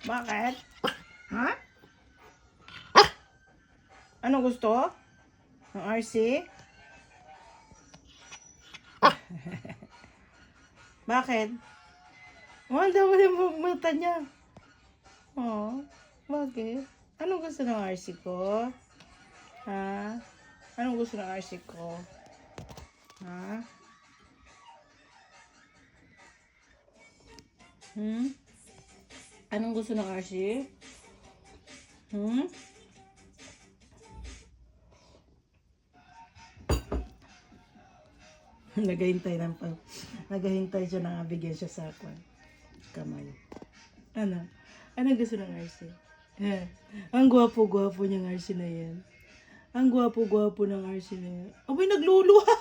Bakit? Ha? Ano gusto? Ng RC? Bakit? Wala mo yung mata niya. Oh, bakit? Anong gusto ng RC ko? Ha? Anong gusto ng RC ko? Ha? Anong gusto ng RC? Naghahintay ng pa. Naghahintay siya na bigyan siya sa akin. Kamay. Ano? Anong gusto ng RC? Ang gwapo-gwapo niyang RC na yan. Ang gwapo-gwapo ng RC na yan. Abay, nagluluha!